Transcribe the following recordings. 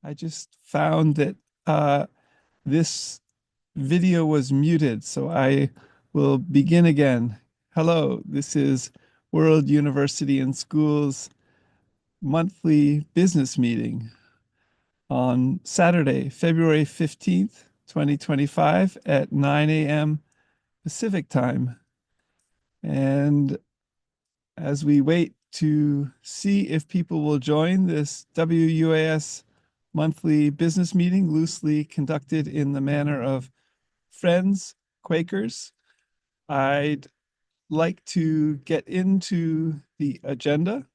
I just found that this video was muted, so I will begin again. Hello, this is World University and Schools monthly business meeting on Saturday, February 15th, 2025 at 9 a.m. Pacific time. And as we wait to see if people will join this WUAS monthly business meeting, loosely conducted in the manner of friends, Quakers, I'd like to get into the agenda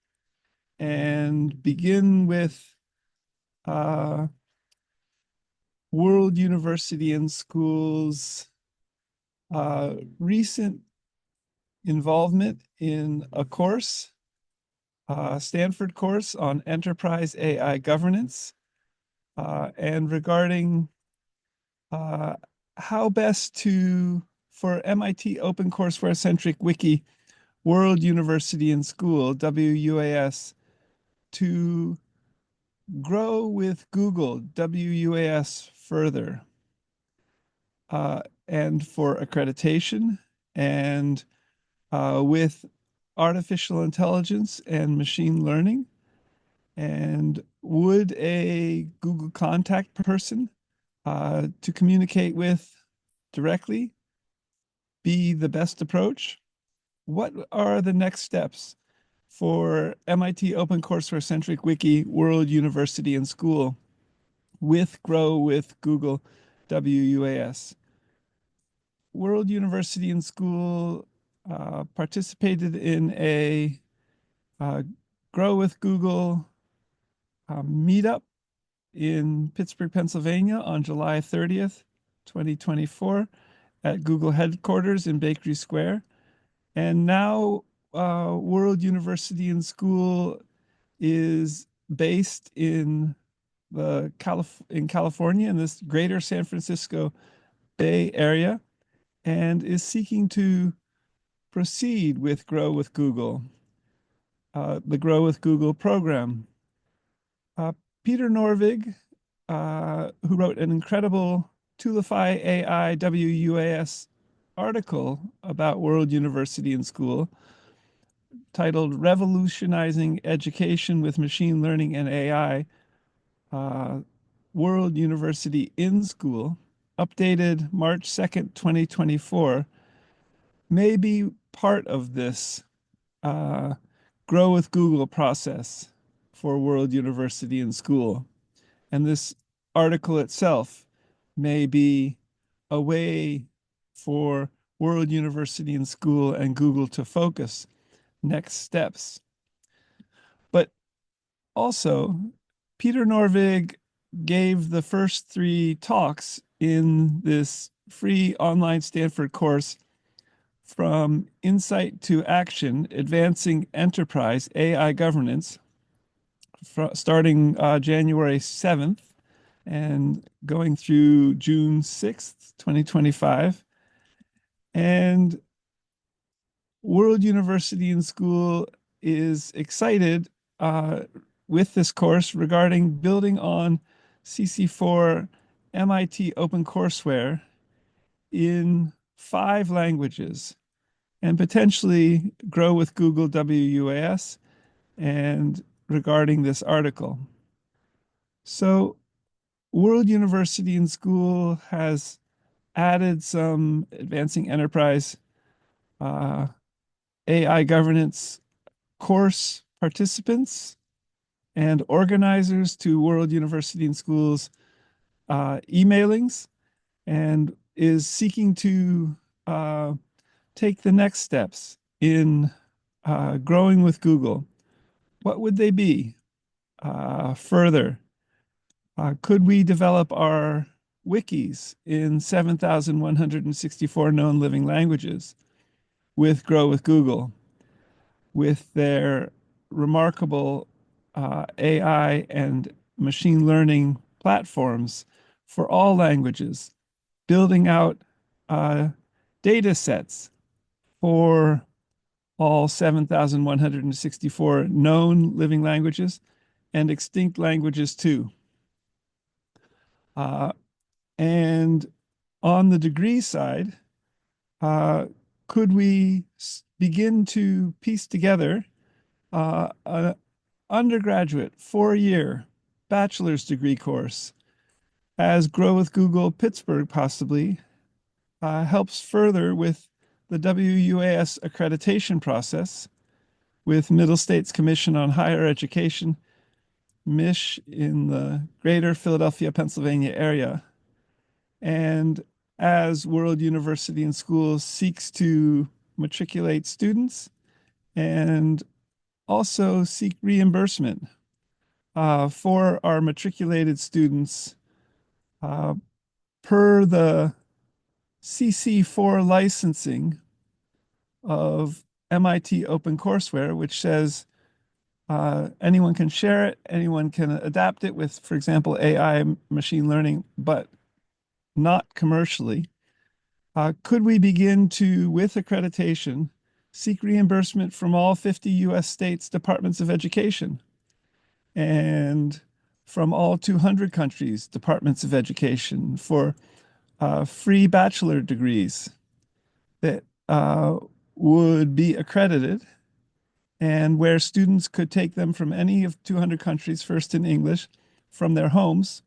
and begin with uh, World University and Schools' recent involvement in a course, Stanford course on enterprise AI governance, and regarding uh, how best to, for MIT OpenCourseWare centric wiki, World University and School, WUAS, to grow with Google, WUAS, further, and for accreditation, and with artificial intelligence and machine learning. And would a Google contact person to communicate with directly be the best approach? What are the next steps for MIT OpenCourseWare centric wiki, World University and School with Grow with Google WUAS? World University and School participated in a uh, Grow with Google meetup in Pittsburgh, Pennsylvania on July 30th, 2024 at Google headquarters in Bakery Square. And now World University and School is based in in California, in this greater San Francisco Bay Area, and is seeking to proceed with Grow with Google, the Grow with Google program. Uh, Peter Norvig, who wrote an incredible Tulify AI WUAS article about World University and School titled Revolutionizing Education with Machine Learning and AI, uh, World University in School, updated March 2nd, 2024, may be part of this uh, Grow with Google process for World University and School. And this article itself may be a way for World University and School and Google to focus next steps. But also, Peter Norvig gave the first three talks in this free online Stanford course, From Insight to Action, Advancing Enterprise AI Governance, starting January 7th and going through June 6th, 2025. And World University and School is excited with this course regarding building on CC4 MIT OpenCourseWare in 5 languages and potentially grow with Google WUAS and regarding this article. So World University and School has added some advancing enterprise uh, AI governance course participants and organizers to World University and Schools emailings, and is seeking to take the next steps in growing with Google. What would they be? Further, could we develop our wikis in 7,164 known living languages with Grow with Google, with their remarkable AI and machine learning platforms for all languages, building out uh, data sets for all 7,164 known living languages and extinct languages too? Uh, and on the degree side, uh, could we begin to piece together an undergraduate 4-year bachelor's degree course as Grow with Google Pittsburgh possibly helps further with the WUAS accreditation process with Middle States Commission on Higher Education, MISH, in the greater Philadelphia, Pennsylvania area. And as World University and School seeks to matriculate students and also seek reimbursement for our matriculated students uh, per the CC4 licensing of MIT OpenCourseWare, which says anyone can share it, anyone can adapt it with, for example, AI machine learning, but not commercially. Could we begin to, with accreditation, seek reimbursement from all 50 US states' departments of education and from all 200 countries' departments of education for free bachelor degrees that would be accredited and where students could take them from any of 200 countries, first in English, from their homes,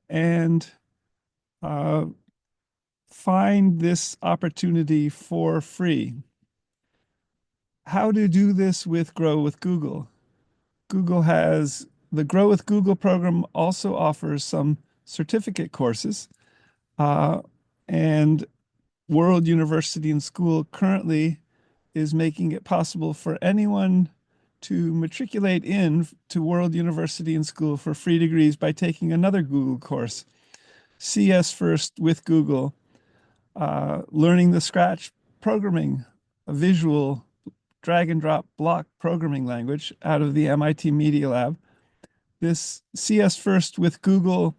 and uh, find this opportunity for free. How to do this with Grow with Google? Google has the Grow with Google program also offers some certificate courses, uh, and World University and School currently is making it possible for anyone to matriculate in to World University and School for free degrees by taking another Google course, CS First with Google, learning the Scratch programming, a visual drag and drop block programming language out of the MIT Media Lab. This CS First with Google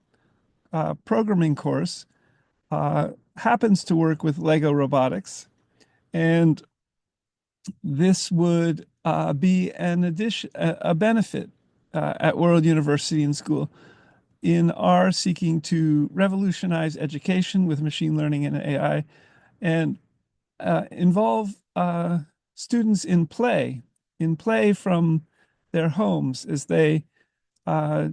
programming course happens to work with Lego robotics, and this would be an addition, a benefit at World University and School in our seeking to revolutionize education with machine learning and AI and involve students in play from their homes as they uh,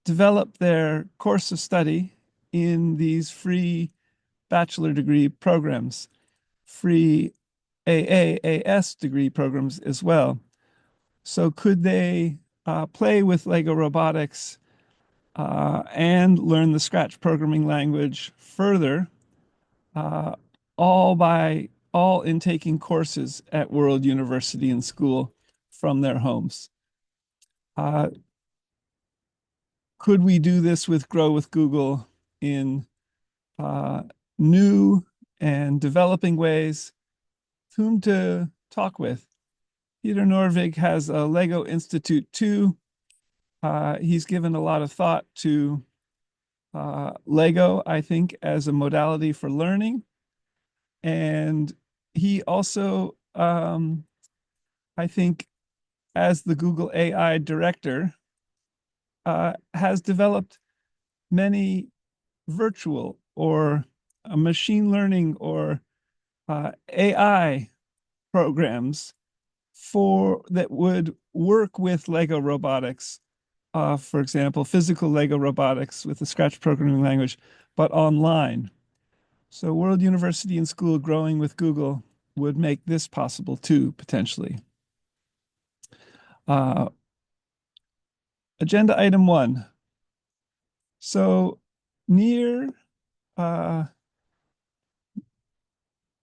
develop their course of study in these free bachelor degree programs, free AAAS degree programs as well. So could they play with Lego robotics and learn the Scratch programming language further, uh, all in taking courses at World University and School from their homes? Uh, could we do this with Grow with Google in uh, new and developing ways? Whom to talk with? Peter Norvig has a Lego Institute too. He's given a lot of thought to Lego, I think, as a modality for learning. And he also, I think, as the Google AI director, has developed many virtual or machine learning or AI programs for that would work with Lego robotics, for example, physical Lego robotics with the Scratch programming language, but online. So World University and School growing with Google would make this possible too, potentially. Uh, Agenda item 1. So near uh,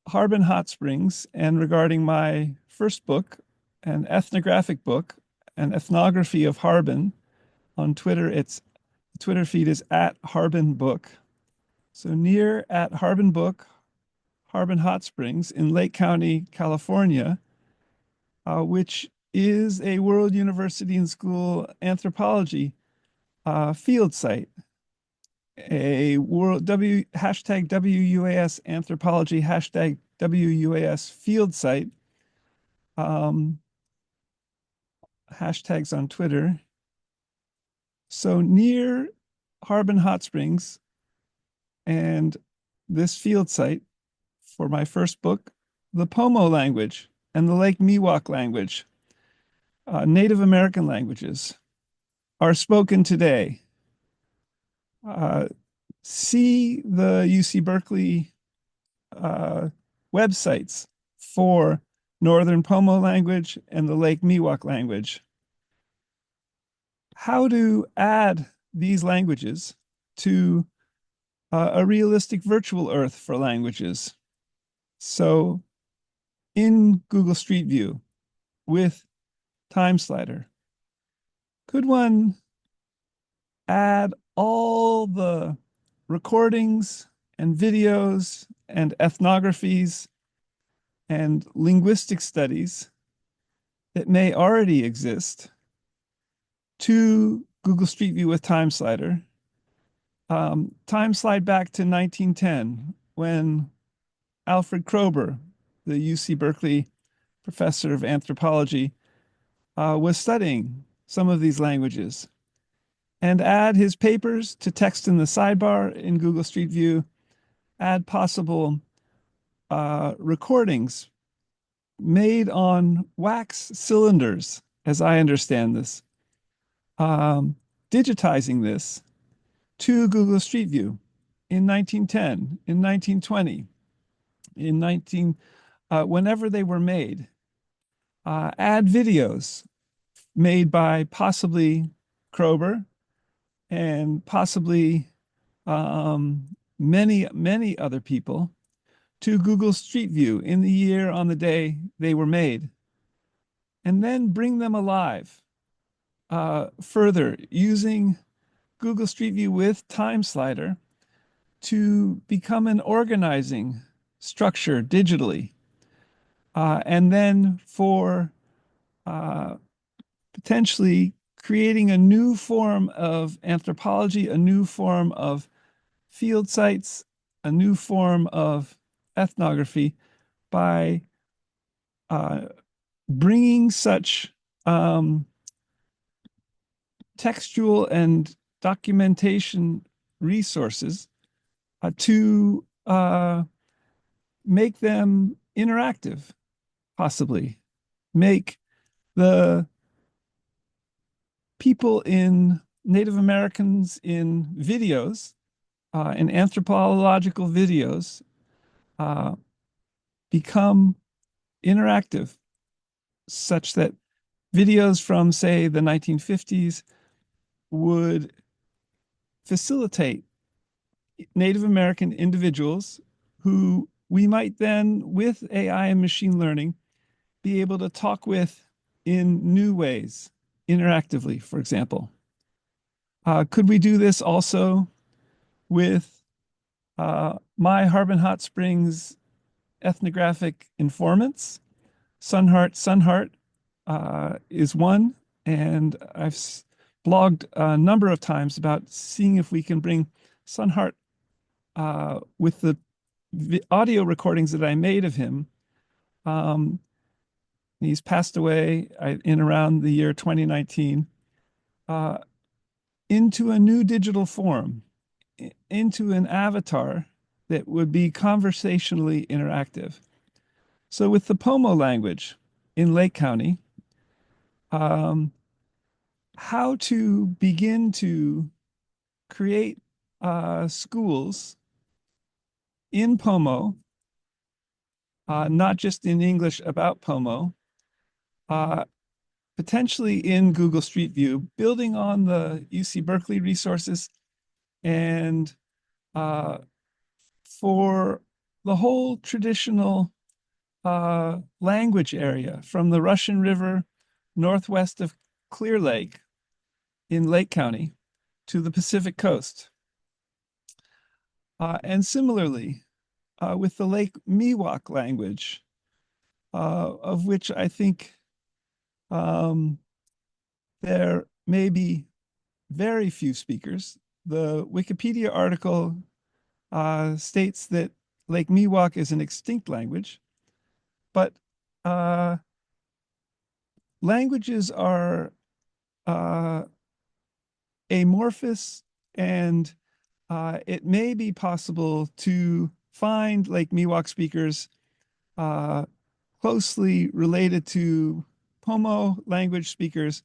Harbin Hot Springs and regarding my first book, an ethnographic book, an ethnography of Harbin. On Twitter, its Twitter feed is at Harbin Book. So near at Harbin Book, Harbin Hot Springs in Lake County, California, which is a World University and School anthropology field site. A world hashtag WUAS anthropology, hashtag WUAS field site, hashtags on Twitter. So near Harbin Hot Springs and this field site for my first book, the Pomo language and the Lake Miwok language, Native American languages, are spoken today. Uh, See the UC Berkeley uh, websites for Northern Pomo language and the Lake Miwok language. How to add these languages to a realistic virtual Earth for languages. So in Google Street View with Time Slider, could one add all the recordings and videos and ethnographies and linguistic studies that may already exist to Google Street View with Time Slider? Time slide back to 1910 when Alfred Kroeber, the UC Berkeley professor of anthropology, was studying some of these languages, and add his papers to text in the sidebar in Google Street View, add possible recordings made on wax cylinders, as I understand this, digitizing this to Google Street View in 1910, in 1920, in 19, whenever they were made. Add videos made by possibly Kroeber and possibly many other people to Google Street View in the year on the day they were made, and then bring them alive further using Google Street View with Time Slider to become an organizing structure digitally. And then for potentially creating a new form of anthropology, a new form of field sites, a new form of ethnography by bringing such textual and documentation resources to make them interactive, possibly make the people in Native Americans in videos, in anthropological videos, become interactive, such that videos from, say, the 1950s would facilitate Native American individuals who we might then, with AI and machine learning, be able to talk with in new ways, interactively, for example. Could we do this also with my Harbin Hot Springs ethnographic informants? Sunheart is one, and I've blogged a number of times about seeing if we can bring Sunheart with the audio recordings that I made of him. He's passed away in around the year 2019, into a new digital form, into an avatar that would be conversationally interactive. So with the Pomo language in Lake County, how to begin to create schools in Pomo, not just in English about Pomo, potentially in Google Street View, building on the UC Berkeley resources, and for the whole traditional language area from the Russian River northwest of Clear Lake in Lake County to the Pacific coast. And similarly, with the Lake Miwok language, of which I think there may be very few speakers. The Wikipedia article states that Lake Miwok is an extinct language, but languages are amorphous And it may be possible to find Lake Miwok speakers uh, closely related to Pomo language speakers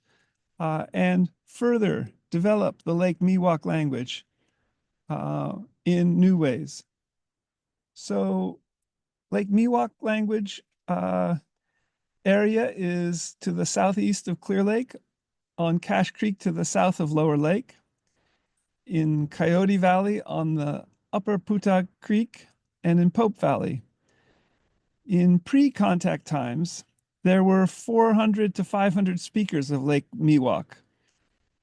and further develop the Lake Miwok language uh, in new ways. So, Lake Miwok language area is to the southeast of Clear Lake, on Cache Creek to the south of Lower Lake, in Coyote Valley on the upper Putah Creek, and in Pope Valley. In pre-contact times, there were 400 to 500 speakers of Lake Miwok,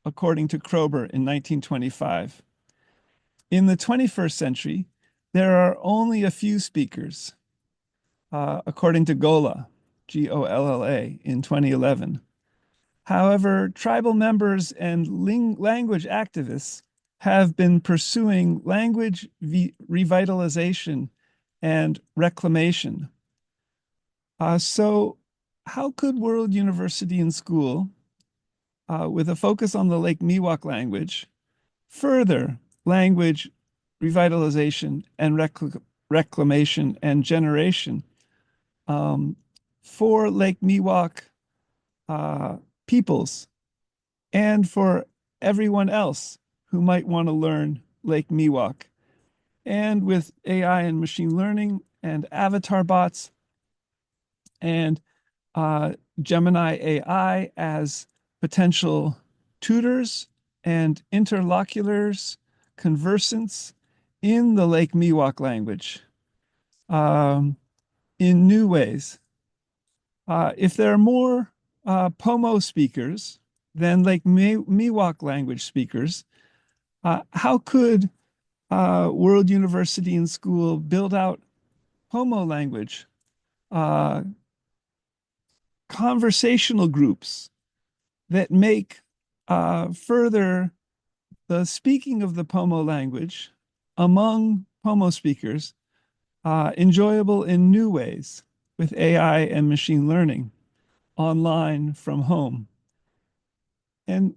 according to Kroeber in 1925. In the 21st century, there are only a few speakers, according to Golla, Golla, in 2011. However, tribal members and language activists have been pursuing language revitalization and reclamation. So, how could World University and School, with a focus on the Lake Miwok language, further language revitalization and reclamation and generation um, for Lake Miwok uh, peoples and for everyone else who might want to learn Lake Miwok? And with AI and machine learning and avatar bots and Gemini AI as potential tutors and interlocutors, conversants in the Lake Miwok language um, in new ways. If there are more Pomo speakers than Lake Miwok language speakers, how could World University and School build out Pomo language uh, conversational groups that make further the speaking of the Pomo language among Pomo speakers enjoyable in new ways with AI and machine learning online from home? And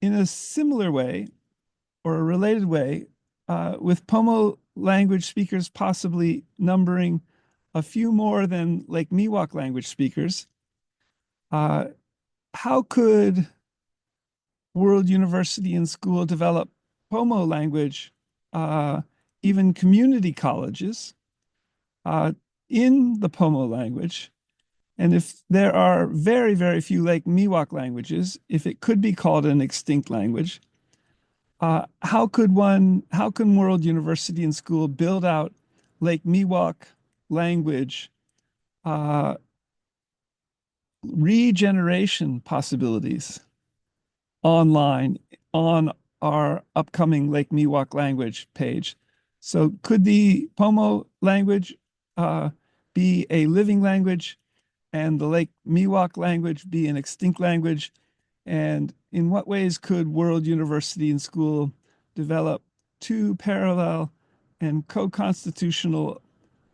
in a similar way or a related way, with Pomo language speakers possibly numbering a few more than Lake Miwok language speakers, uh, how could World University and School develop Pomo language, uh, even community colleges uh, in the Pomo language? And if there are very, very few Lake Miwok languages, if it could be called an extinct language, how can World University and School build out Lake Miwok language uh, regeneration possibilities online on our upcoming Lake Miwok language page? So could the Pomo language uh, be a living language and the Lake Miwok language be an extinct language? And in what ways could World University and School develop two parallel and co-constitutional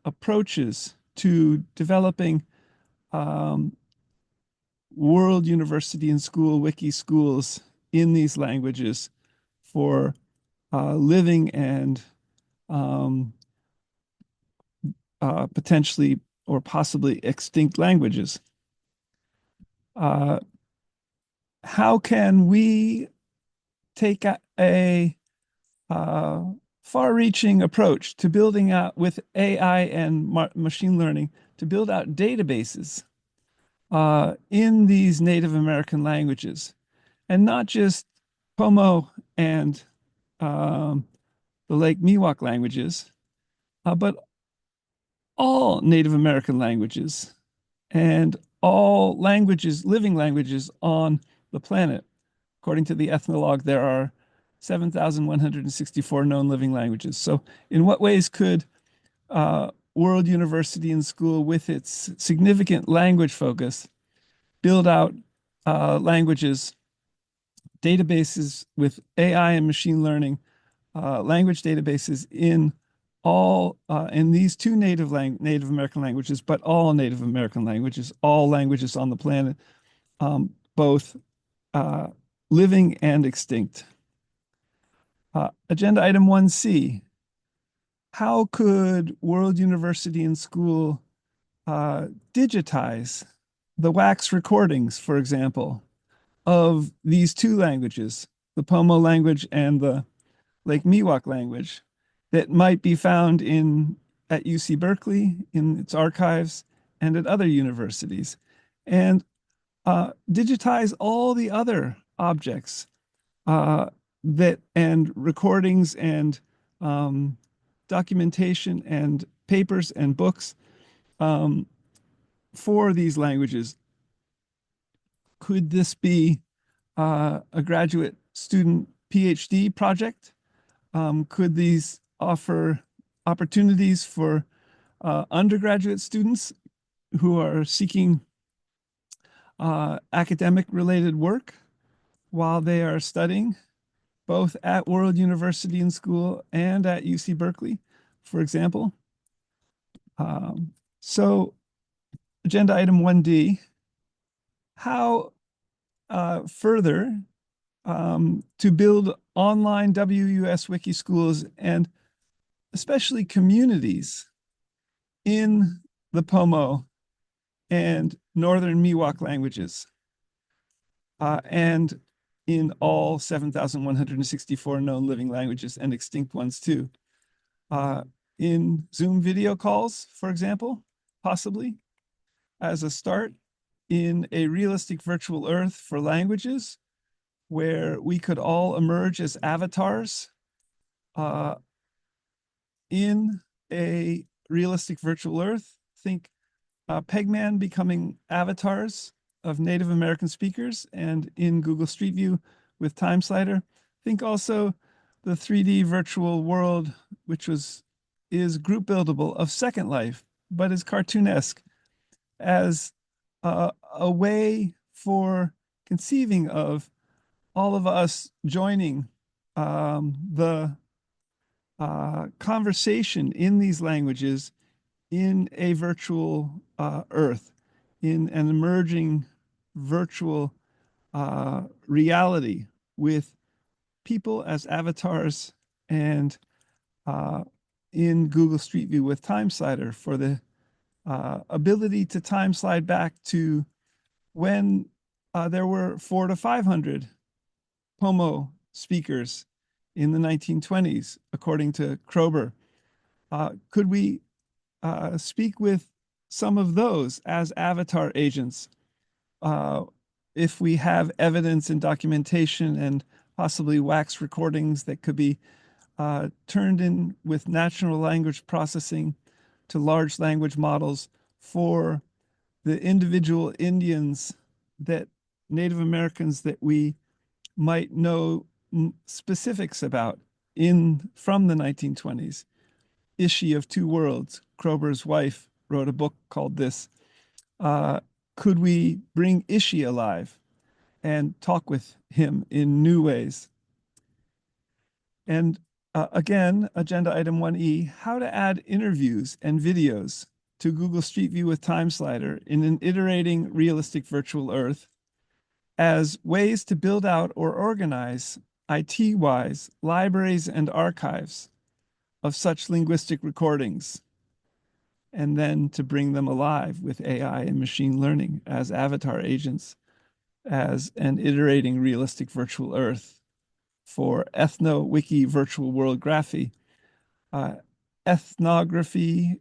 approaches to developing um, World University and School wiki schools in these languages for living and um, potentially or possibly extinct languages? Uh, how can we take a uh, far-reaching approach to building out with AI and machine learning to build out databases in these Native American languages, and not just Pomo and um, the Lake Miwok languages, but all Native American languages and all languages, living languages on the planet. According to the Ethnologue, there are 7,164 known living languages. So, in what ways could World University and School, with its significant language focus, build out languages, databases with AI and machine learning, language databases in these two Native American languages, but all Native American languages, all languages on the planet, both uh, living and extinct? Agenda item 1C. How could World University and School digitize the wax recordings, for example, of these two languages, the Pomo language and the Lake Miwok language, that might be found in at UC Berkeley in its archives and at other universities, and digitize all the other objects that and recordings and um, documentation and papers and books um, for these languages. Could this be a graduate student PhD project? Could these offer opportunities for undergraduate students who are seeking academic related work while they are studying, both at World University and School and at UC Berkeley, for example? So, agenda item 1D, how further to build online WUS wiki schools and especially communities in the Pomo and Northern Miwok languages, and in all 7,164 known living languages and extinct ones too. In Zoom video calls, for example, possibly as a start, in a realistic virtual Earth for languages where we could all emerge as avatars uh, in a realistic virtual Earth. Think Pegman becoming avatars of Native American speakers, and in Google Street View with Time Slider. Think also the 3D virtual world, which is group buildable of Second Life, but is cartoonesque as a way for conceiving of all of us joining the conversation in these languages in a virtual Earth, in an emerging virtual reality with people as avatars and in Google Street View with Time Slider for the ability to time slide back to when there were 400 to 500 Pomo speakers in the 1920s, according to Kroeber. Could we speak with some of those as avatar agents uh, if we have evidence and documentation and possibly wax recordings that could be turned in with natural language processing to large language models for the individual Indians that Native Americans that we might know specifics about in from the 1920s. Ishi of Two Worlds, Kroeber's wife, wrote a book called this. Uh, could we bring Ishi alive and talk with him in new ways? And again, agenda item 1E, how to add interviews and videos to Google Street View with Time Slider in an iterating realistic virtual Earth as ways to build out or organize IT-wise libraries and archives of such linguistic recordings, and then to bring them alive with AI and machine learning as avatar agents, as an iterating realistic virtual Earth for ethno-wiki virtual world graphy. Uh, ethnography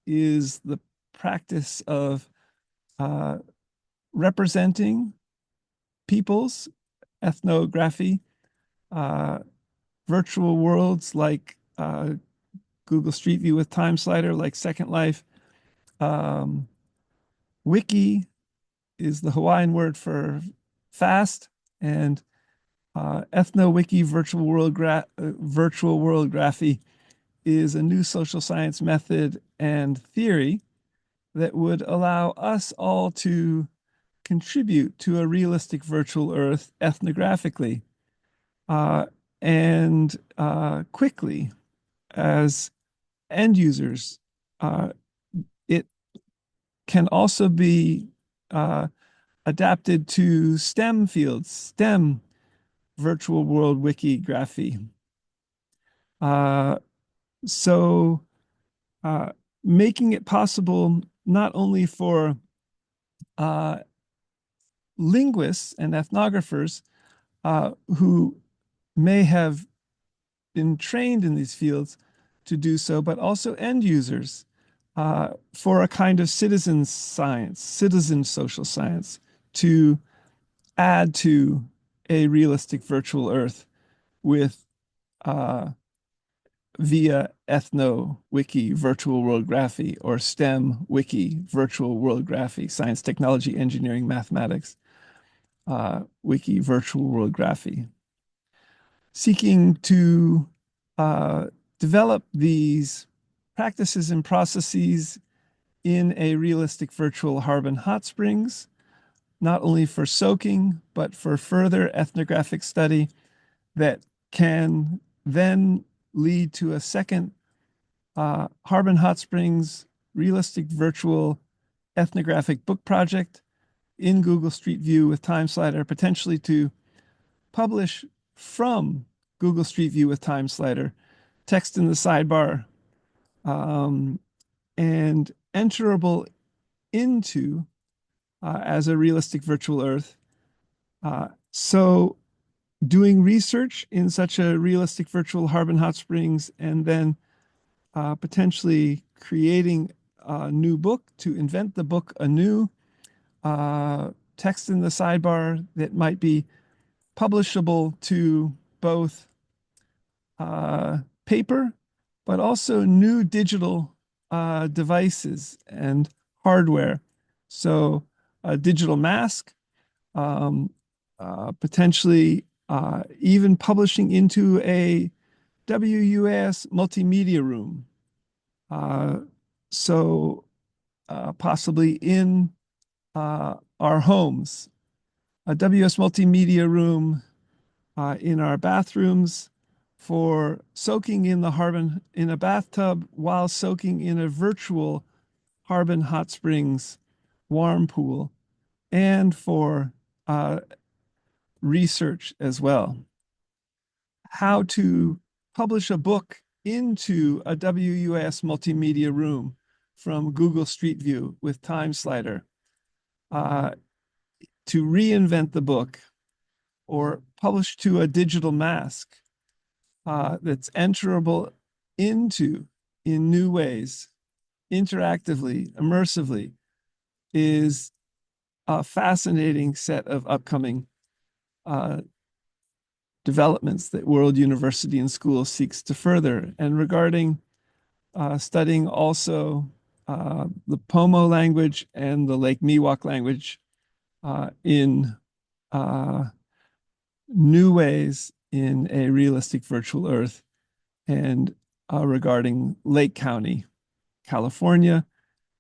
is the practice of representing peoples, ethnography, uh, virtual worlds like Google Street View with Time Slider, like Second Life. Wiki is the Hawaiian word for fast, and ethno-wiki virtual world graphy is a new social science method and theory that would allow us all to contribute to a realistic virtual Earth ethnographically uh, and quickly as end users. It can also be adapted to STEM fields, STEM virtual world wiki graphy. Uh, so uh, making it possible not only for uh, linguists and ethnographers who may have been trained in these fields to do so, but also end users for a kind of citizen science, citizen social science to add to a realistic virtual Earth with uh, via ethno wiki virtual world graphy or STEM wiki virtual world graphy, science, technology, engineering, mathematics wiki virtual world graphy, seeking to develop these practices and processes in a realistic virtual Harbin hot springs, not only for soaking, but for further ethnographic study that can then lead to a second Harbin Hot Springs realistic virtual ethnographic book project in Google Street View with Time Slider, potentially to publish from Google Street View with Time Slider, text in the sidebar, um, and enterable into as a realistic virtual Earth. So doing research in such a realistic virtual Harbin Hot Springs and then potentially creating a new book to invent the book anew, text in the sidebar that might be publishable to both paper, but also new digital devices and hardware. So a digital mask, um, potentially even publishing into a WUAS multimedia room. Uh, so possibly in our homes, a WS multimedia room in our bathrooms for soaking in the Harbin in a bathtub while soaking in a virtual Harbin hot springs warm pool, and for uh, research as well. How to publish a book into a WUS multimedia room from Google Street View with Time Slider, uh, to reinvent the book or publish to a digital mask that's enterable into in new ways, interactively, immersively, is a fascinating set of upcoming uh, developments that World University and School seeks to further. And regarding studying also the Pomo language and the Lake Miwok language in new ways in a realistic virtual Earth, and regarding Lake County, California,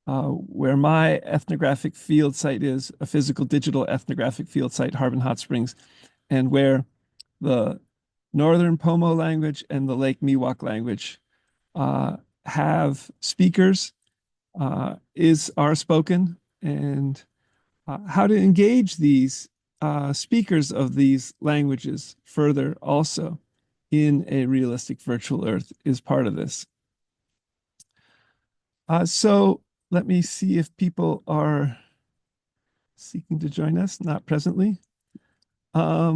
where my ethnographic field site is a physical digital ethnographic field site, Harbin Hot Springs, and where the Northern Pomo language and the Lake Miwok language have speakers, are spoken, and how to engage these speakers of these languages further also in a realistic virtual Earth is part of this. So let me see if people are seeking to join us, not presently. I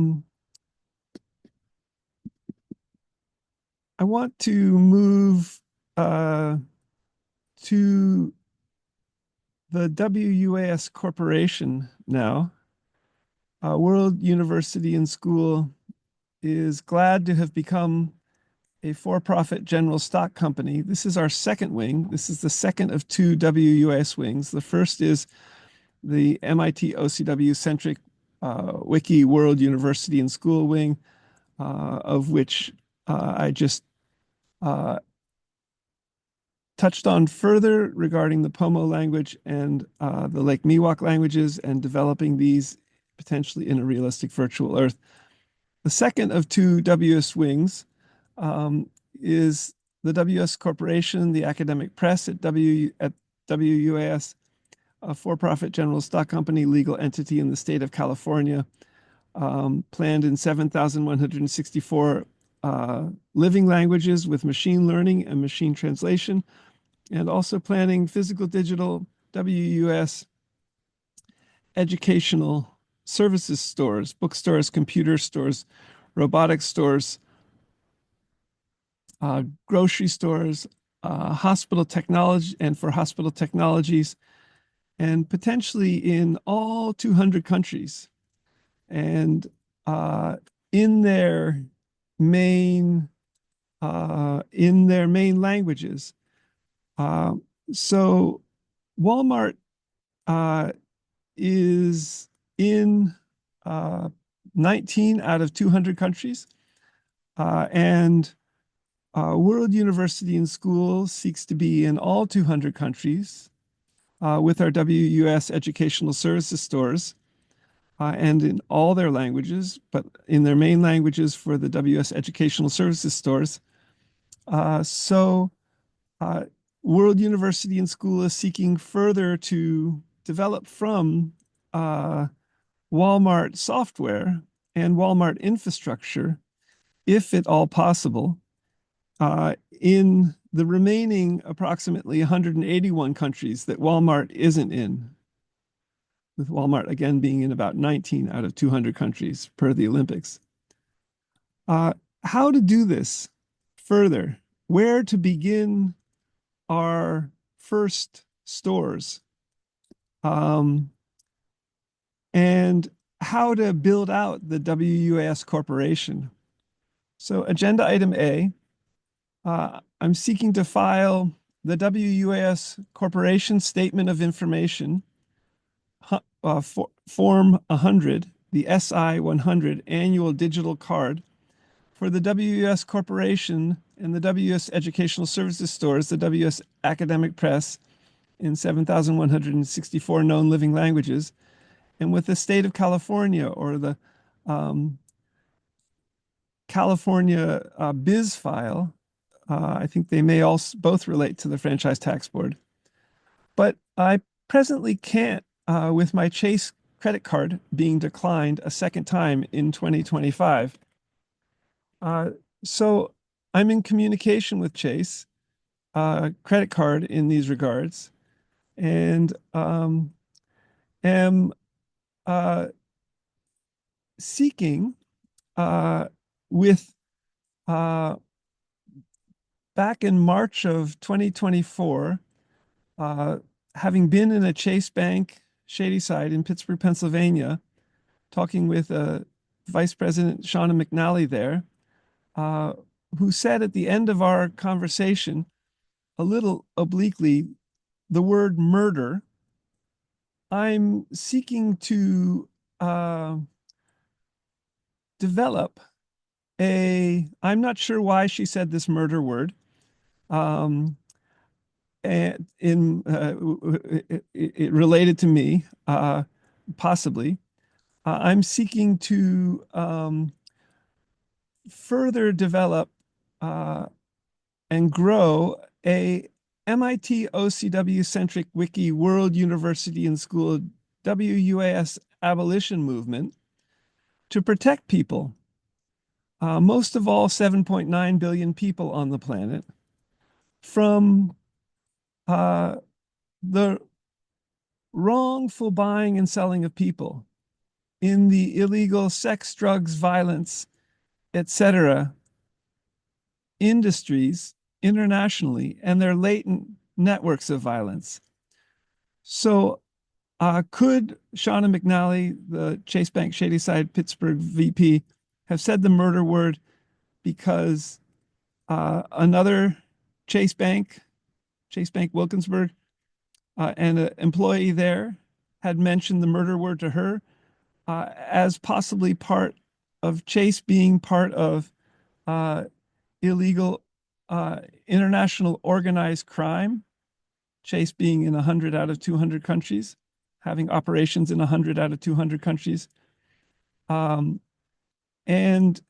want to move to the WUAS Corporation now. World University and School is glad to have become a for-profit general stock company. This is our second wing. This is the second of two WUAS wings. The first is the MIT OCW centric Wiki World University and School wing, of which I just touched on further regarding the Pomo language and the Lake Miwok languages and developing these potentially in a realistic virtual Earth. The second of two WS wings is the WS Corporation, the academic press at WUAS, a for-profit general stock company, legal entity in the state of California, planned in 7,164 living languages with machine learning and machine translation, and also planning physical digital WUS educational services stores, bookstores, computer stores, robotics stores, grocery stores, hospital technology, and for hospital technologies, and potentially in all 200 countries. And uh, in their main languages. Uh, so Walmart uh, is in uh, 19 out of 200 countries, and World University and School seeks to be in all 200 countries with our WUS educational services stores and in all their languages, but in their main languages for the WS educational services stores. So uh, World University and School is seeking further to develop from Walmart software and Walmart infrastructure, if at all possible, in the remaining approximately 181 countries that Walmart isn't in, with Walmart again being in about 19 out of 200 countries per the Olympics. Uh, how to do this further, where to begin our first stores, um, and how to build out the WUAS corporation. So agenda item A, I'm seeking to file the WUAS Corporation Statement of Information, Form 100, the SI 100 Annual Digital Card for the WUS Corporation and the WUS Educational Services Stores, the WUS Academic Press in 7,164 known living languages, and with the state of California or the California biz file. I think they may also both relate to the Franchise Tax Board. But I presently can't, with my Chase credit card being declined a second time in 2025. Uh, so I'm in communication with Chase credit card in these regards, and am seeking with uh, back in March of 2024, uh, having been in a Chase Bank Shadyside in Pittsburgh, Pennsylvania, talking with Vice President Shauna McNally there, uh, who said at the end of our conversation, a little obliquely, the word murder. I'm seeking to develop I'm not sure why she said this murder word. Um, and it related to me, possibly. I'm seeking to further develop and grow a MIT OCW centric wiki World University and School WUAS abolition movement to protect people, most of all 7.9 billion people on the planet, from the wrongful buying and selling of people in the illegal sex, drugs, violence, etc. industries internationally and their latent networks of violence. So could Shauna McNally, the Chase Bank Shadyside Pittsburgh VP, have said the murder word because another Chase Bank Wilkinsburg, and an employee there had mentioned the murder word to her as possibly part of Chase being part of illegal international organized crime, Chase being in 100 out of 200 countries, having operations in 100 out of 200 countries. And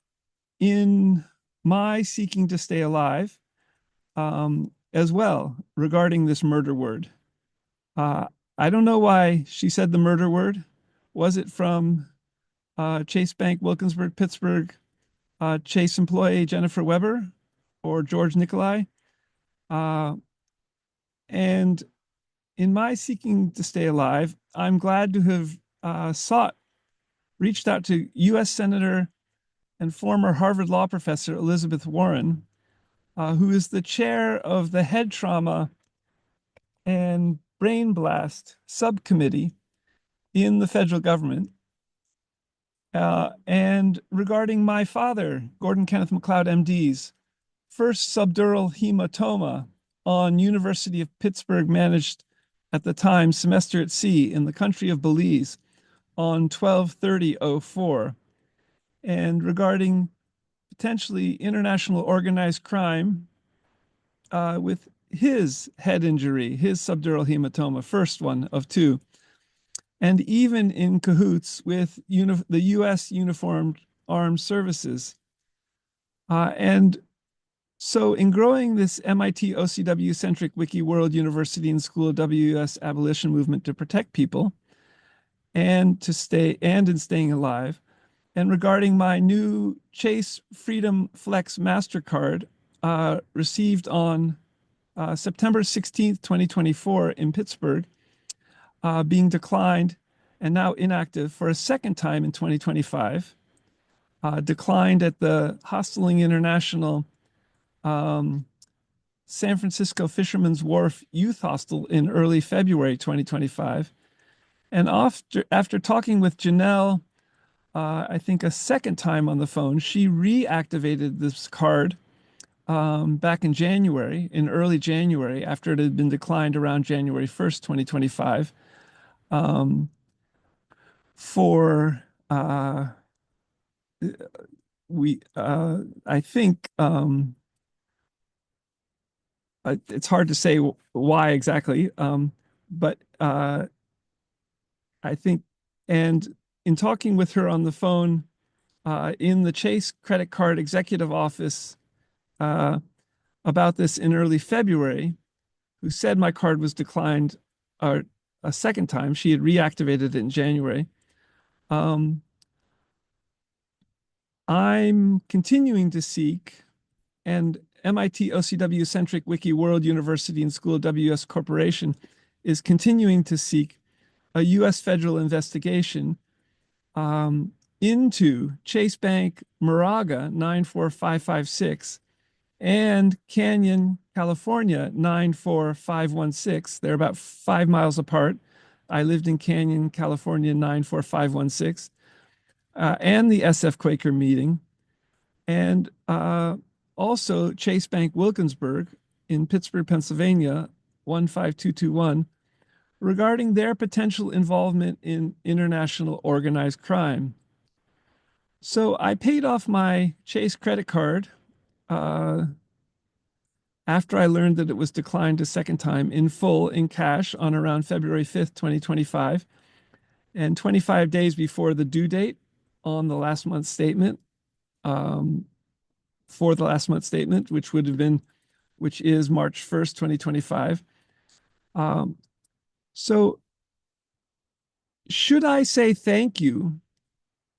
in my seeking to stay alive, as well, regarding this murder word. I don't know why she said the murder word. Was it from Chase Bank, Wilkinsburg, Pittsburgh, Chase employee Jennifer Weber or George Nikolai. Uh, and in my seeking to stay alive, I'm glad to have reached out to U.S. Senator and former Harvard Law professor Elizabeth Warren, who is the chair of the Head Trauma and Brain Blast Subcommittee in the federal government. And regarding my father, Gordon Kenneth MacLeod, MD's first subdural hematoma on University of Pittsburgh managed at the time semester at sea in the country of Belize on 12/30/04. And regarding potentially international organized crime with his head injury, his subdural hematoma, first one of two, and even in cahoots with the U.S. Uniformed Armed Services. And so in growing this MIT OCW centric wiki world university and school of WS abolition movement to protect people and in staying alive, and regarding my new Chase Freedom Flex MasterCard received on September 16th, 2024 in Pittsburgh, being declined and now inactive for a second time in 2025, declined at the Hosteling International San Francisco Fisherman's Wharf Youth Hostel in early February 2025. And after talking with Janelle, I think a second time on the phone, she reactivated this card back in early January, after it had been declined around January 1st, 2025, for I think it's hard to say why exactly, but I think, and in talking with her on the phone in the Chase credit card executive office about this in early February, who said my card was declined a second time. She had reactivated it in January. I'm continuing to seek, and MIT OCW centric Wiki World University and School of WS Corporation is continuing to seek a U.S. federal investigation into Chase Bank Moraga 94556 and Canyon, California 94516. They're about 5 miles apart. I lived in Canyon, California 94516, and the SF Quaker meeting, and also Chase Bank Wilkinsburg in Pittsburgh, Pennsylvania 15221, regarding their potential involvement in international organized crime. So I paid off my Chase credit card after I learned that it was declined a second time in full in cash on around February 5th, 2025, and 25 days before the due date on the last month's statement, for the last month's statement, which is March 1st, 2025. So should I say thank you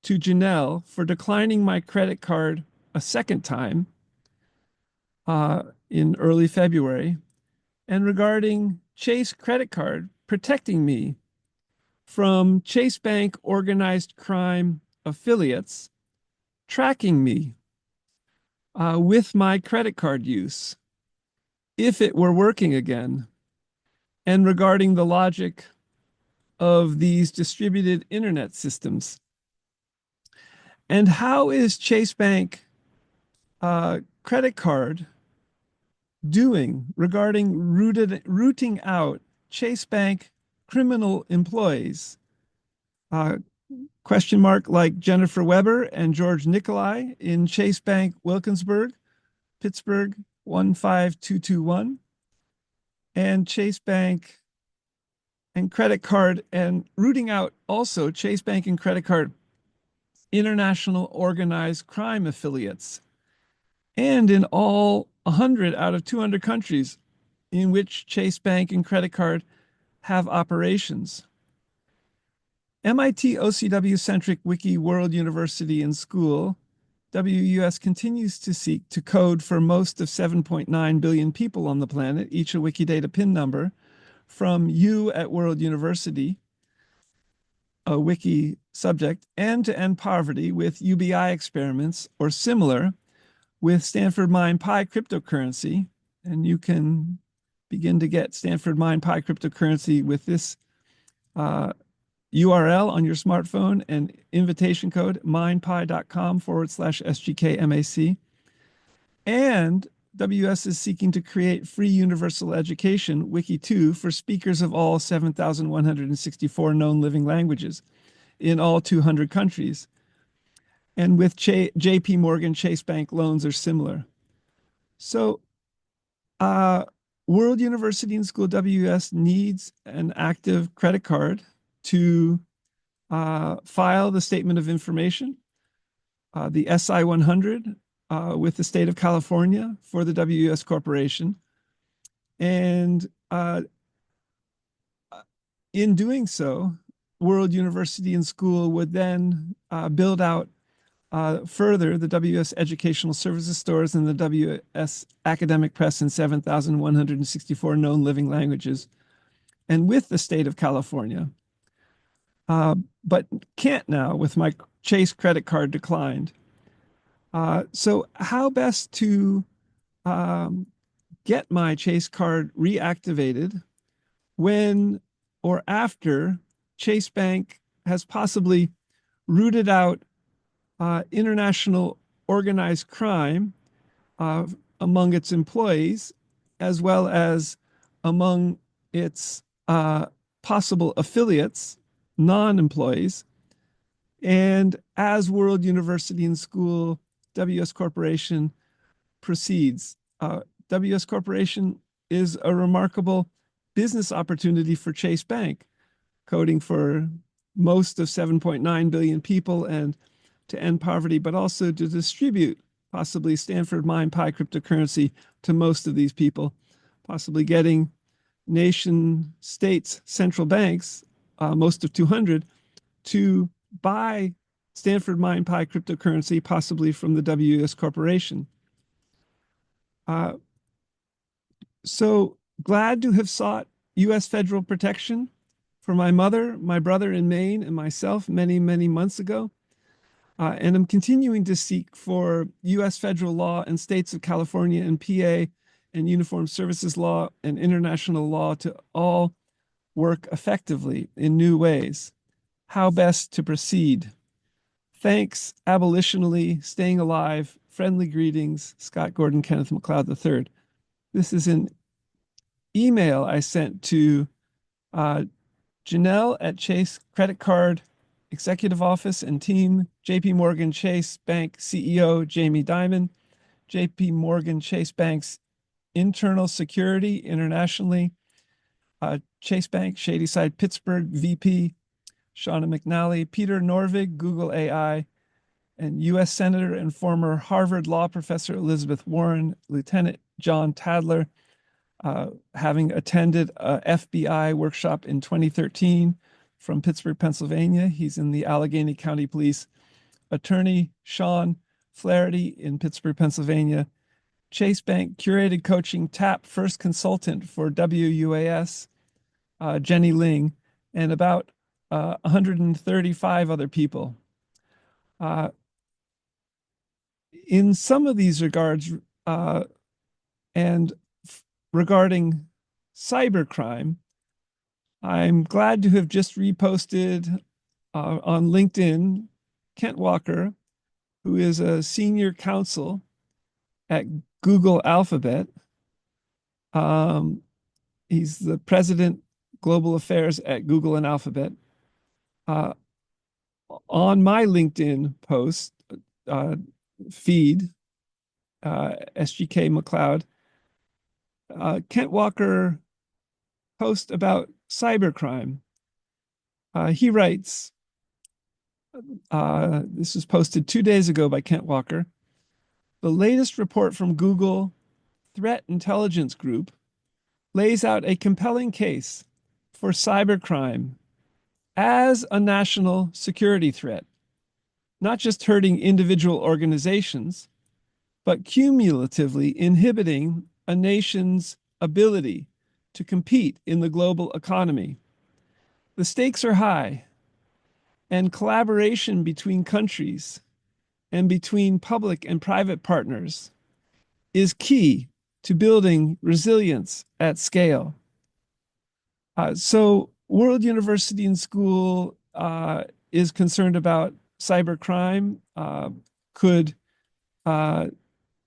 to Janelle for declining my credit card a second time in early February, and regarding Chase credit card protecting me from Chase Bank organized crime affiliates tracking me with my credit card use if it were working again, and regarding the logic of these distributed internet systems. And how is Chase Bank credit card doing regarding rooting out Chase Bank criminal employees? Question mark, like Jennifer Weber and George Nikolai in Chase Bank Wilkinsburg, Pittsburgh 15221, and Chase Bank and credit card, and rooting out also Chase Bank and credit card international organized crime affiliates, and in all 100 out of 200 countries in which Chase Bank and credit card have operations. MIT OCW centric wiki World University and School, WUS continues to seek to code for most of 7.9 billion people on the planet, each a Wikidata PIN number, from U at World University, a wiki subject, and to end poverty with UBI experiments or similar with Stanford Mind Pi cryptocurrency. And you can begin to get Stanford Mind Pi cryptocurrency with this URL on your smartphone and invitation code mindpi.com/SGKMAC. And WS is seeking to create free universal education, Wiki 2, for speakers of all 7,164 known living languages in all 200 countries. And with JP Morgan Chase Bank loans are similar. So, World University and School WS needs an active credit card to file the statement of information, the SI 100 with the state of California for the WS Corporation. And in doing so, World University and School would then build out further the WS Educational Services Stores and the WS Academic Press in 7,164 known living languages, and with the state of California. But can't now with my Chase credit card declined. So how best to get my Chase card reactivated when or after Chase Bank has possibly rooted out international organized crime among its employees, as well as among its possible affiliates, non-employees. And as World University and School WS Corporation proceeds, WS Corporation is a remarkable business opportunity for Chase Bank, coding for most of 7.9 billion people and to end poverty, but also to distribute possibly Stanford Mind Pi cryptocurrency to most of these people, possibly getting nation states, central banks, most of 200, to buy Stanford Mind Pi cryptocurrency, possibly from the WS Corporation. So glad to have sought U.S. federal protection for my mother, my brother in Maine, and myself many, many months ago. And I'm continuing to seek for U.S. federal law and states of California and PA and uniform services law and international law to all work effectively in new ways. How best to proceed? Thanks, abolitionally, staying alive, friendly greetings, Scott Gordon Kenneth McLeod III. This is an email I sent to Janelle at Chase Credit Card Executive Office and team, JP Morgan Chase Bank CEO Jamie Dimon, JP Morgan Chase Bank's internal security internationally, Chase Bank Shadyside Pittsburgh VP Shauna McNally, Peter Norvig, Google AI, and U.S. Senator and former Harvard Law Professor Elizabeth Warren, Lieutenant John Tadler, having attended a FBI workshop in 2013 from Pittsburgh, Pennsylvania. He's in the Allegheny County Police. Attorney Sean Flaherty in Pittsburgh, Pennsylvania. Chase Bank curated coaching TAP first consultant for WUAS, Jenny Ling, and about 135 other people. In some of these regards, and regarding cybercrime, I'm glad to have just reposted on LinkedIn Kent Walker, who is a senior counsel at Google Alphabet. He's the president, global affairs at Google and Alphabet. On my LinkedIn post feed, SGK McLeod, Kent Walker post about cybercrime. He writes, this was posted 2 days ago by Kent Walker. The latest report from Google Threat Intelligence Group lays out a compelling case for cybercrime as a national security threat, not just hurting individual organizations, but cumulatively inhibiting a nation's ability to compete in the global economy. The stakes are high, and collaboration between countries and between public and private partners is key to building resilience at scale. So, World University and School is concerned about cybercrime. Could uh,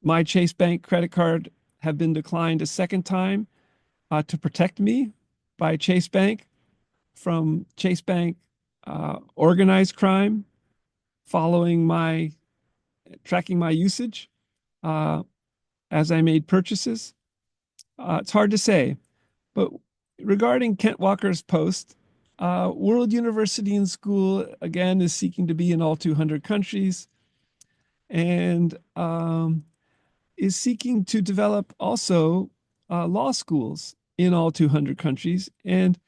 my Chase Bank credit card have been declined a second time to protect me by Chase Bank from Chase Bank organized crime following my tracking my usage uh, as I made purchases? It's hard to say. But regarding Kent Walker's post, World University and School, again, is seeking to be in all 200 countries and is seeking to develop also law schools in all 200 countries and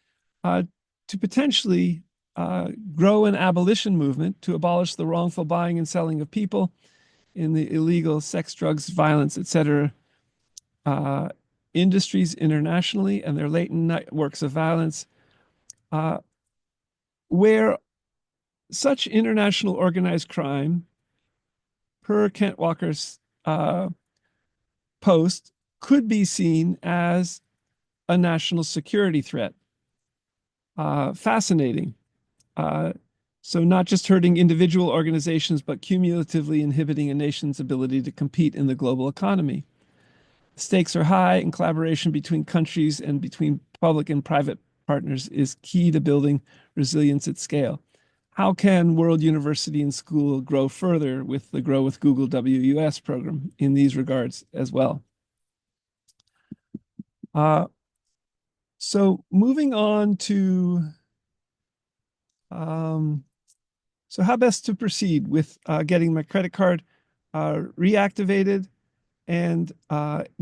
uh, to potentially grow an abolition movement to abolish the wrongful buying and selling of people in the illegal sex, drugs, violence, etc. Uh, industries internationally and their latent networks of violence, uh, where such international organized crime, per Kent Walker's post, could be seen as a national security threat. Fascinating. Uh, so, not just hurting individual organizations, but cumulatively inhibiting a nation's ability to compete in the global economy. Stakes are high, and collaboration between countries and between public and private partners is key to building resilience at scale. How can World University and School grow further with the Grow with Google WUS program in these regards as well? Uh, so moving on to, um, so how best to proceed with getting my credit card reactivated and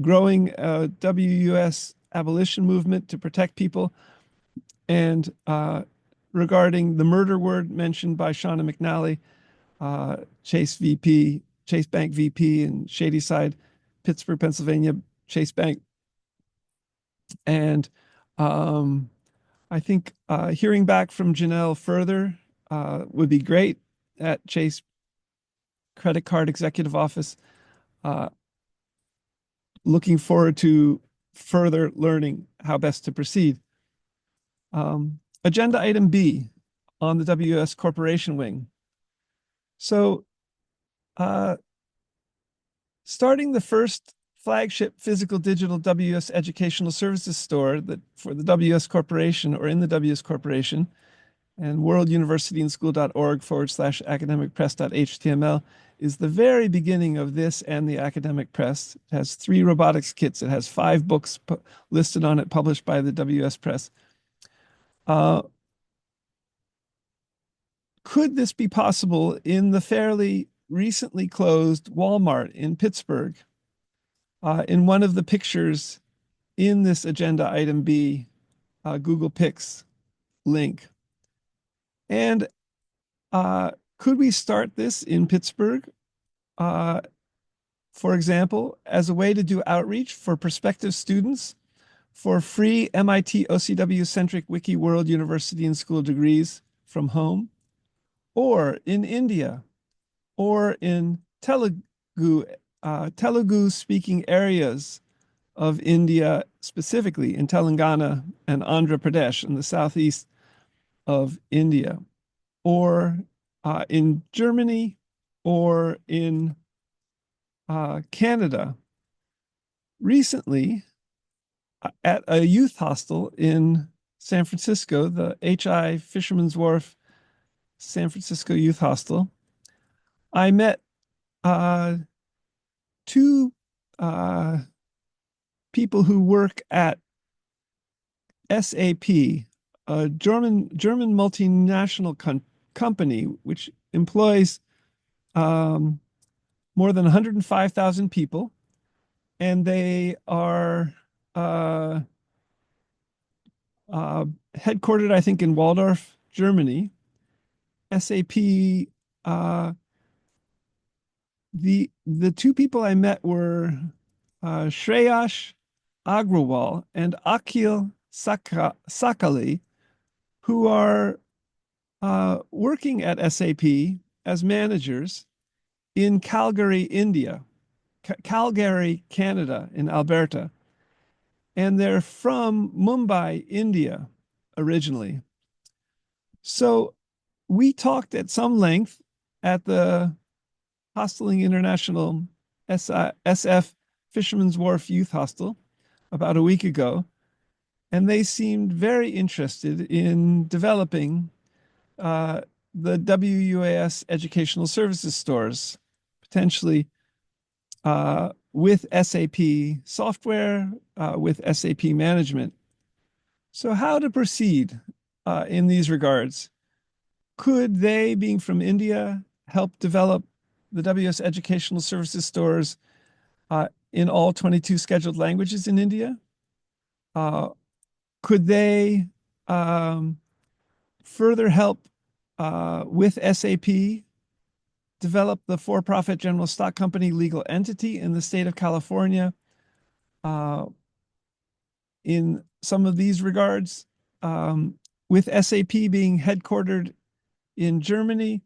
growing a WUS abolition movement to protect people. And regarding the murder word mentioned by Shauna McNally, Chase Bank VP in Shadyside, Pittsburgh, Pennsylvania, Chase Bank. And I think hearing back from Janelle further would be great at Chase Credit Card Executive Office. Uh, Looking forward to further learning how best to proceed. Agenda item B on the WS Corporation wing. So, starting the first flagship physical digital WS educational services store that for the WS Corporation or in the WS Corporation and worlduniversityandschool.org/academicpress.html is the very beginning of this and the academic press. It has 3 robotics kits. It has 5 books listed on it, published by the WS Press. Could this be possible in the fairly recently closed Walmart in Pittsburgh? In one of the pictures in this agenda item B, Google Pics link. And could we start this in Pittsburgh, for example, as a way to do outreach for prospective students for free MIT OCW centric Wiki World University and School degrees from home, or in India, or in Telugu speaking areas of India, specifically in Telangana and Andhra Pradesh in the southeast of India, or in Germany, or in Canada. Recently, at a youth hostel in San Francisco, the HI Fisherman's Wharf San Francisco Youth Hostel, I met 2 people who work at SAP, a German multinational company which employs more than 105,000 people, and they are headquartered, I think, in Waldorf, Germany. SAP, uh, the two people I met were Shreyash Agrawal and Akhil Sakali, who are working at SAP as managers in Calgary, India, Calgary, Canada, in Alberta. And they're from Mumbai, India, originally. So we talked at some length at the Hosteling International SF Fisherman's Wharf Youth Hostel about a week ago, and they seemed very interested in developing the WUAS educational services stores, potentially with SAP software, with SAP management. So, how to proceed in these regards? Could they, being from India, help develop the WS educational services stores in all 22 scheduled languages in India? Uh, could they further help with SAP develop the for-profit general stock company legal entity in the state of California in some of these regards? With SAP being headquartered in Germany,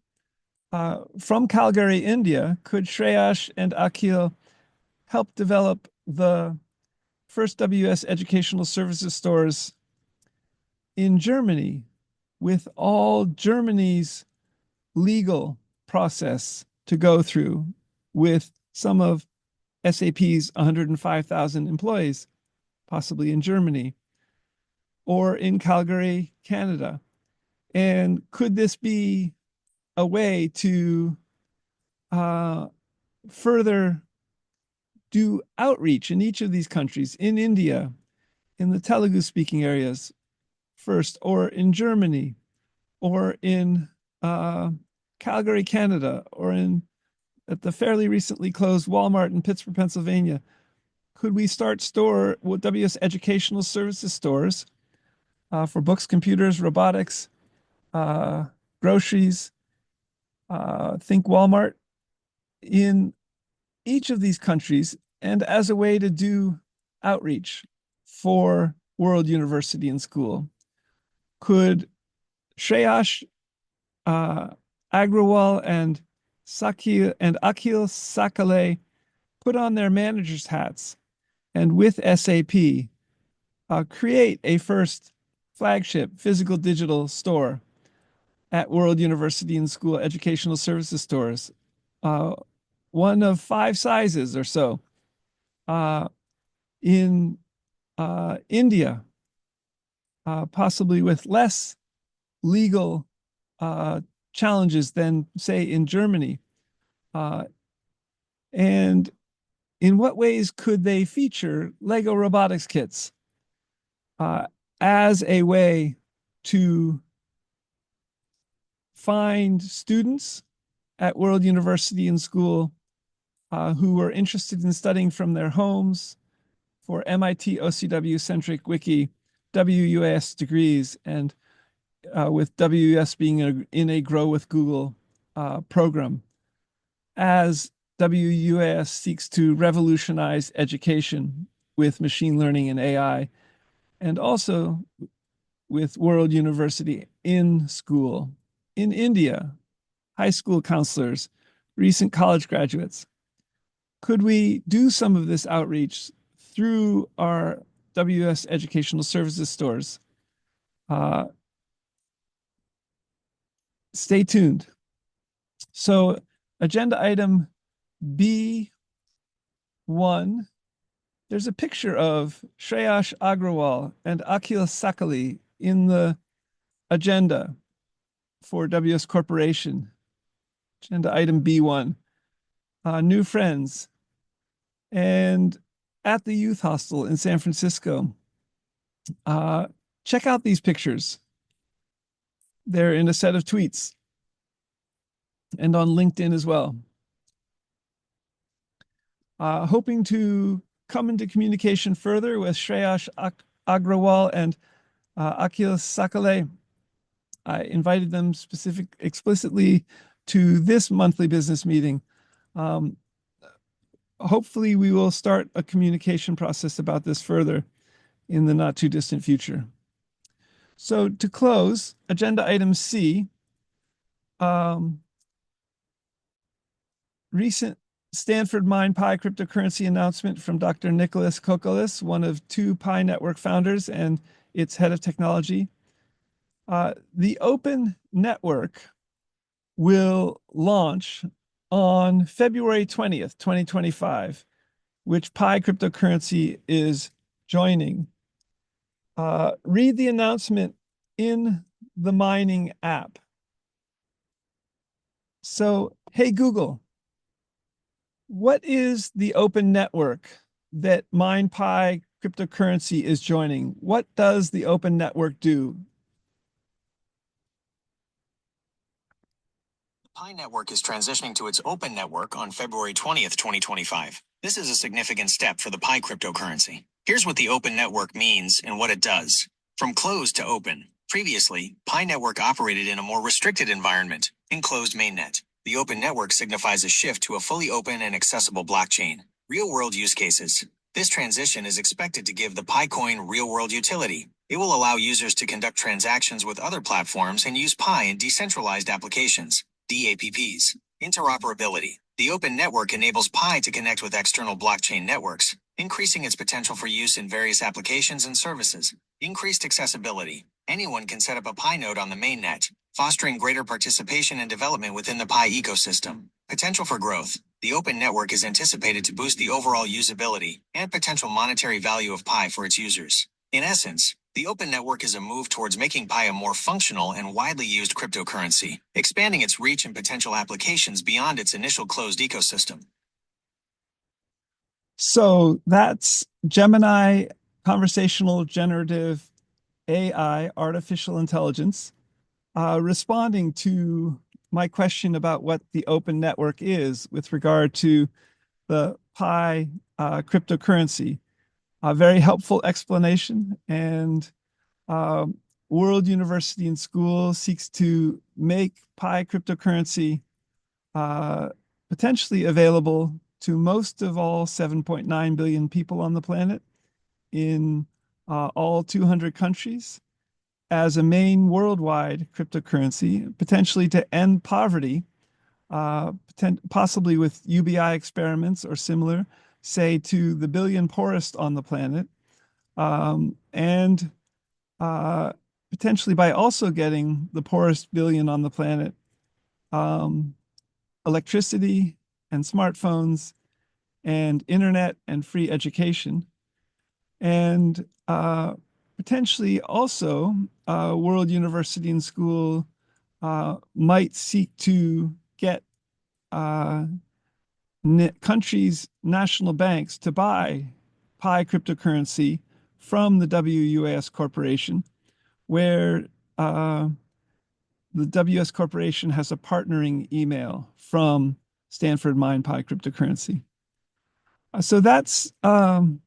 from Calgary, India, could Shreyash and Akhil help develop the first WS educational services stores in Germany with all Germany's legal process to go through with some of SAP's 105,000 employees, possibly in Germany or in Calgary, Canada? And could this be a way to further do outreach in each of these countries, in India, in the Telugu speaking areas first, or in Germany, or in Calgary, Canada, or in at the fairly recently closed Walmart in Pittsburgh, Pennsylvania? Could we start store WS educational services stores for books, computers, robotics, uh, groceries? Think Walmart in each of these countries, and as a way to do outreach for World University and School. Could Shreyash Agrawal and Akhil Sakale put on their managers' hats and with SAP create a first flagship physical digital store at World University and School educational services stores, uh, one of 5 sizes or so, in India, possibly with less legal challenges than, say, in Germany? Uh, and in what ways could they feature Lego robotics kits uh, as a way to find students at World University and School who are interested in studying from their homes for MIT OCW centric wiki WUS degrees, and with WUS being in a Grow with Google program, as WUS seeks to revolutionize education with machine learning and AI, and also with World University in School in India, high school counselors, recent college graduates. Could we do some of this outreach through our WS educational services stores? Uh, Stay tuned. So, agenda item B1, there's a picture of Shreyash Agrawal and Akhil Sakali in the agenda for WS Corporation. Agenda item B1, new friends. And at the youth hostel in San Francisco, check out these pictures. They're in a set of tweets and on LinkedIn as well. Hoping to come into communication further with Shreyash Agrawal and Akhil Sakale I invited them explicitly to this monthly business meeting. Um, Hopefully we will start a communication process about this further in the not too distant future. So to close, agenda item C, recent Stanford Mind Pi cryptocurrency announcement from Dr. Nicholas Kokolis, one of two Pi Network founders and its head of technology. The open network will launch on February 20th, 2025, which Pi cryptocurrency is joining. Read the announcement in the mining app. So, hey, Google, what is the open network that MinePi cryptocurrency is joining? What does the open network do? Pi Network is transitioning to its open network on February 20th, 2025. This is a significant step for the Pi cryptocurrency. Here's what the open network means and what it does. From closed to open. Previously, Pi Network operated in a more restricted environment, enclosed mainnet. The open network signifies a shift to a fully open and accessible blockchain. Real-world use cases. This transition is expected to give the Pi coin real-world utility. It will allow users to conduct transactions with other platforms and use Pi in decentralized applications. DApps. Interoperability. The open network enables Pi to connect with external blockchain networks, increasing its potential for use in various applications and services. Increased accessibility. Anyone can set up a Pi node on the mainnet, fostering greater participation and development within the Pi ecosystem. Potential for growth. The open network is anticipated to boost the overall usability and potential monetary value of Pi for its users. In essence, the open network is a move towards making Pi a more functional and widely used cryptocurrency, expanding its reach and potential applications beyond its initial closed ecosystem. So that's Gemini conversational generative AI, artificial intelligence, responding to my question about what the open network is with regard to the Pi cryptocurrency. A very helpful explanation, and World University and School seeks to make Pi cryptocurrency potentially available to most of all 7.9 billion people on the planet in all 200 countries as a main worldwide cryptocurrency, potentially to end poverty, possibly with UBI experiments or similar, say to the billion poorest on the planet, and potentially by also getting the poorest billion on the planet electricity and smartphones and internet and free education. And potentially also World University and School might seek to get countries' national banks to buy Pi cryptocurrency from the WUAS Corporation, where the WS Corporation has a partnering email from Stanford Mind Pi cryptocurrency. So that's the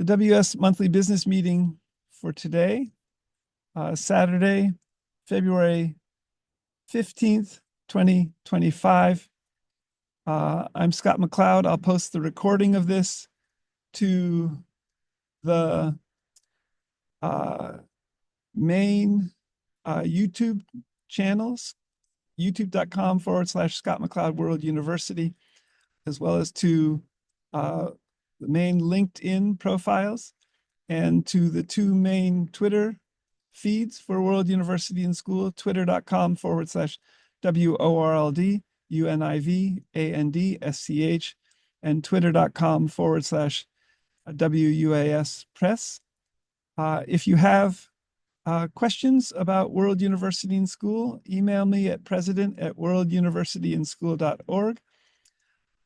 WS monthly business meeting for today, Saturday, February 15th, 2025. I'm Scott McLeod. I'll post the recording of this to the main YouTube channels, youtube.com/Scott McLeod World University, as well as to the main LinkedIn profiles and to the two main Twitter feeds for World University and School, twitter.com/WORLD UNIVANDSCH and twitter.com/WUAS Press. If you have questions about World University and School, email me at president@worlduniversityandschool.org.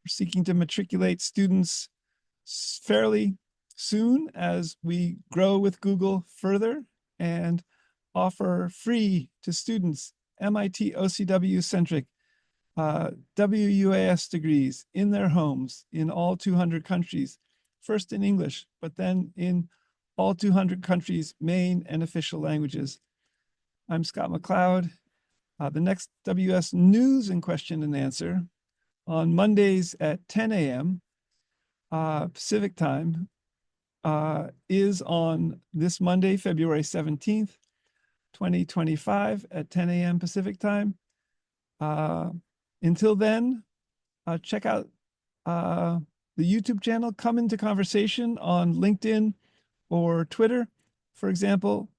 We're seeking to matriculate students fairly soon as we grow with Google further and offer free to students MIT OCW centric WUAS degrees in their homes in all 200 countries, first in English, but then in all 200 countries' main and official languages. I'm Scott McLeod. The next WS News and Question and Answer on Mondays at 10 a.m. Pacific time is on this Monday, February 17th, 2025 at 10 a.m. Pacific time. Until then, check out the YouTube channel, come into conversation on LinkedIn or Twitter, for example,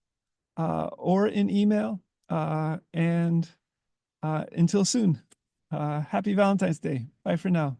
or in email. And until soon, happy Valentine's Day. Bye for now.